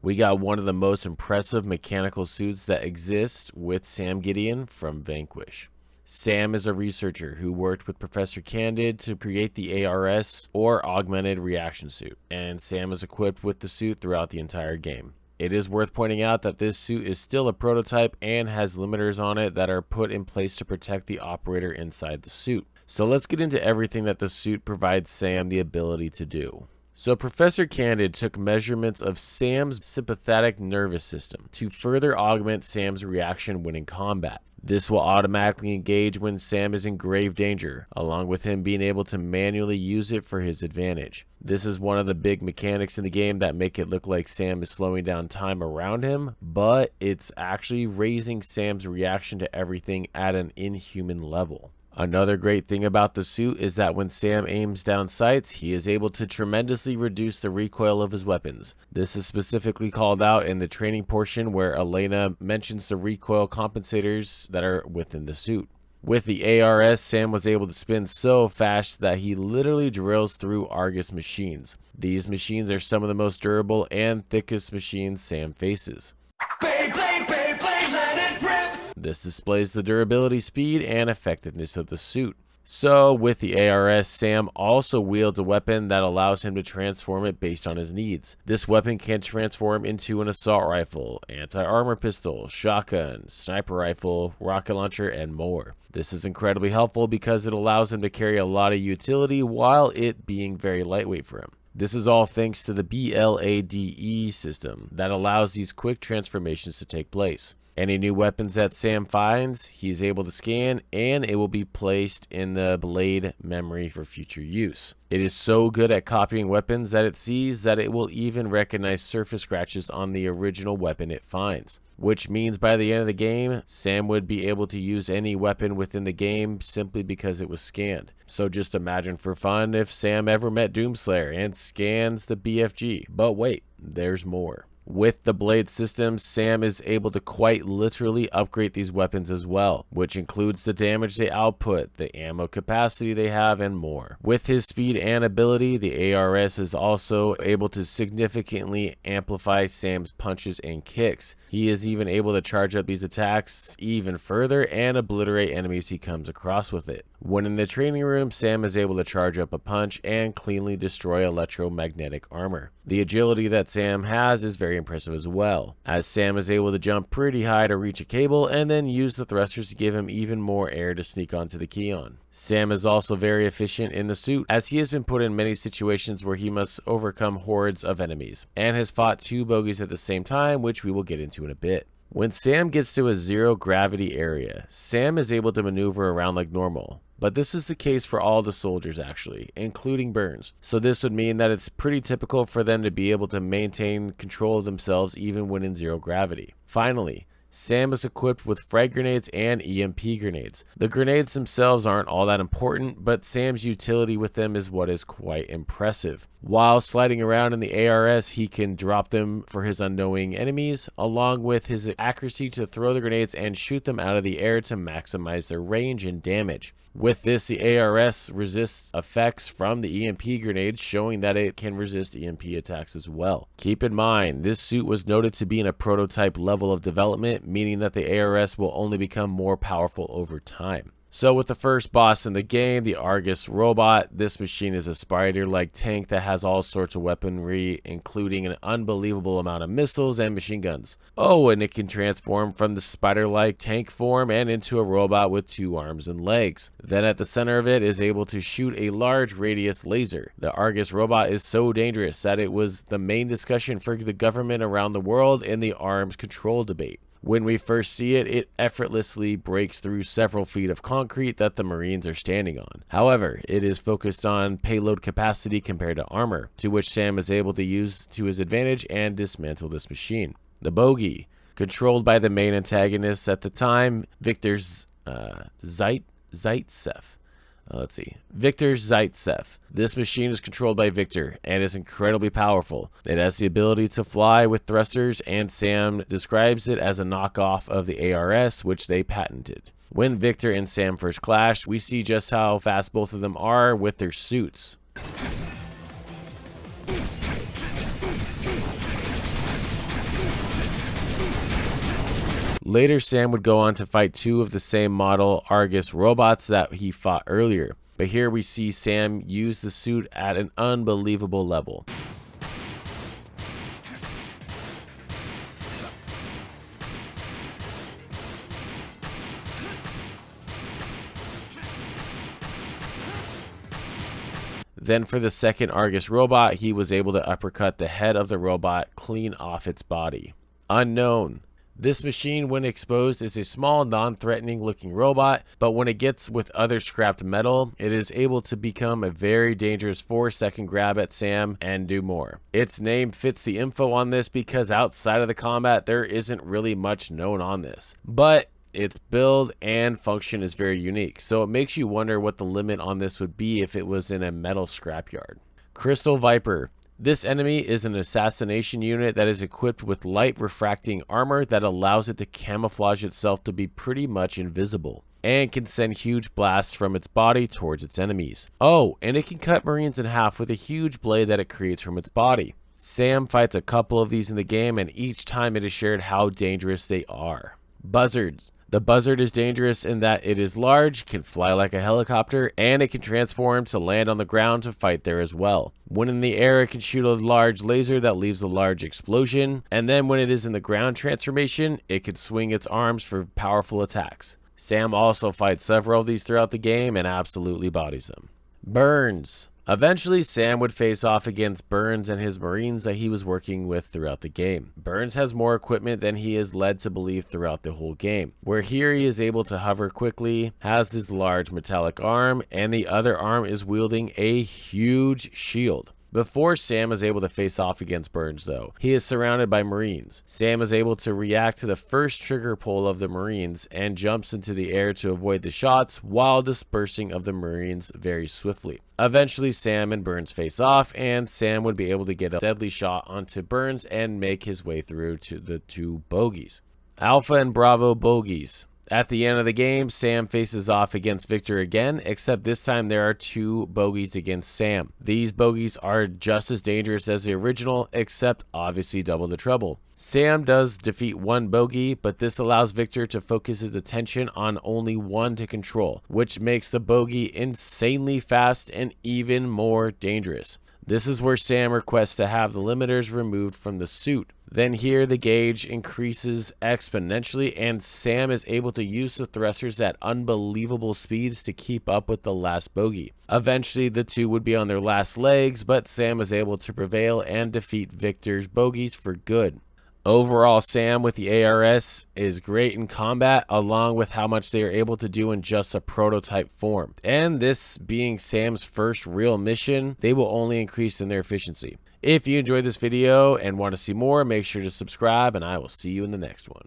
We got one of the most impressive mechanical suits that exists with Sam Gideon from Vanquish. Sam is a researcher who worked with Professor Candid to create the ARS, or Augmented Reaction Suit, and Sam is equipped with the suit throughout the entire game. It is worth pointing out that this suit is still a prototype and has limiters on it that are put in place to protect the operator inside the suit. So let's get into everything that the suit provides Sam the ability to do. So Professor Candid took measurements of Sam's sympathetic nervous system to further augment Sam's reaction when in combat. This will automatically engage when Sam is in grave danger, along with him being able to manually use it for his advantage. This is one of the big mechanics in the game that make it look like Sam is slowing down time around him, but it's actually raising Sam's reaction to everything at an inhuman level. Another great thing about the suit is that when Sam aims down sights, he is able to tremendously reduce the recoil of his weapons. This is specifically called out in the training portion where Elena mentions the recoil compensators that are within the suit. With the ARS, Sam was able to spin so fast that he literally drills through Argus machines. These machines are some of the most durable and thickest machines Sam faces. This displays the durability, speed, and effectiveness of the suit. So, with the ARS, Sam also wields a weapon that allows him to transform it based on his needs. This weapon can transform into an assault rifle, anti-armor pistol, shotgun, sniper rifle, rocket launcher, and more. This is incredibly helpful because it allows him to carry a lot of utility while it being very lightweight for him. This is all thanks to the BLADE system that allows these quick transformations to take place. Any new weapons that Sam finds, he's able to scan, and it will be placed in the blade memory for future use. It is so good at copying weapons that it sees that it will even recognize surface scratches on the original weapon it finds. Which means by the end of the game, Sam would be able to use any weapon within the game simply because it was scanned. So just imagine for fun if Sam ever met Doomslayer and scans the BFG. But wait, there's more. With the blade system, Sam is able to quite literally upgrade these weapons as well, which includes the damage they output, the ammo capacity they have, and more. With his speed and ability, the ARS is also able to significantly amplify Sam's punches and kicks. He is even able to charge up these attacks even further and obliterate enemies he comes across with it. When in the training room, Sam is able to charge up a punch and cleanly destroy electromagnetic armor. The agility that Sam has is very impressive as well, as Sam is able to jump pretty high to reach a cable and then use the thrusters to give him even more air to sneak onto the Keon. Sam is also very efficient in the suit, as he has been put in many situations where he must overcome hordes of enemies, and has fought 2 bogeys at the same time, which we will get into in a bit. When Sam gets to a zero gravity area, Sam is able to maneuver around like normal. But this is the case for all the soldiers actually, including Burns. So this would mean that it's pretty typical for them to be able to maintain control of themselves even when in zero gravity. Finally, Sam is equipped with frag grenades and EMP grenades. The grenades themselves aren't all that important, but Sam's utility with them is what is quite impressive. While sliding around in the ARS, he can drop them for his unknowing enemies, along with his accuracy to throw the grenades and shoot them out of the air to maximize their range and damage. With this, the ARS resists effects from the EMP grenades, showing that it can resist EMP attacks as well. Keep in mind, this suit was noted to be in a prototype level of development, meaning that the ARS will only become more powerful over time. So with the first boss in the game, the Argus robot, this machine is a spider-like tank that has all sorts of weaponry, including an unbelievable amount of missiles and machine guns. Oh, and it can transform from the spider-like tank form and into a robot with 2 arms and legs. Then at the center of it is able to shoot a large radius laser. The Argus robot is so dangerous that it was the main discussion for the government around the world in the arms control debate. When we first see it, it effortlessly breaks through several feet of concrete that the Marines are standing on. However, it is focused on payload capacity compared to armor, to which Sam is able to use to his advantage and dismantle this machine. The bogey, controlled by the main antagonist at the time, Victor ZeitZeev. Victor ZeitZeev. This machine is controlled by Victor and is incredibly powerful. It has the ability to fly with thrusters, and Sam describes it as a knockoff of the ARS, which they patented. When Victor and Sam first clash, we see just how fast both of them are with their suits. Later, Sam would go on to fight 2 of the same model Argus robots that he fought earlier. But here we see Sam use the suit at an unbelievable level. Then for the second Argus robot, he was able to uppercut the head of the robot clean off its body. Unknown. This machine, when exposed, is a small, non-threatening looking robot, but when it gets with other scrapped metal, it is able to become a very dangerous 4-second grab at Sam and do more. Its name fits the info on this because outside of the combat, there isn't really much known on this. But its build and function is very unique, so it makes you wonder what the limit on this would be if it was in a metal scrapyard. Crystal Viper. This enemy is an assassination unit that is equipped with light refracting armor that allows it to camouflage itself to be pretty much invisible, and can send huge blasts from its body towards its enemies. Oh, and it can cut Marines in half with a huge blade that it creates from its body. Sam fights a couple of these in the game, and each time it is shared how dangerous they are. Buzzards. The buzzard is dangerous in that it is large, can fly like a helicopter, and it can transform to land on the ground to fight there as well. When in the air, it can shoot a large laser that leaves a large explosion, and then when it is in the ground transformation, it can swing its arms for powerful attacks. Sam also fights several of these throughout the game and absolutely bodies them. Burns. Eventually, Sam would face off against Burns and his Marines that he was working with throughout the game. Burns has more equipment than he is led to believe throughout the whole game, where here he is able to hover quickly, has his large metallic arm, and the other arm is wielding a huge shield. Before Sam is able to face off against Burns though, he is surrounded by Marines. Sam is able to react to the first trigger pull of the Marines and jumps into the air to avoid the shots while dispersing of the Marines very swiftly. Eventually Sam and Burns face off, and Sam would be able to get a deadly shot onto Burns and make his way through to the 2 bogeys. Alpha and Bravo bogeys. At the end of the game, Sam faces off against Victor again, except this time there are 2 bogeys against Sam. These bogeys are just as dangerous as the original, except obviously double the trouble. Sam does defeat 1 bogey, but this allows Victor to focus his attention on only 1 to control, which makes the bogey insanely fast and even more dangerous. This is where Sam requests to have the limiters removed from the suit. Then here the gauge increases exponentially, and Sam is able to use the thrusters at unbelievable speeds to keep up with the last bogey. Eventually the 2 would be on their last legs, but Sam is able to prevail and defeat Victor's bogeys for good. Overall, Sam with the ARS is great in combat, along with how much they are able to do in just a prototype form. And this being Sam's first real mission, they will only increase in their efficiency. If you enjoyed this video and want to see more, make sure to subscribe, and I will see you in the next one.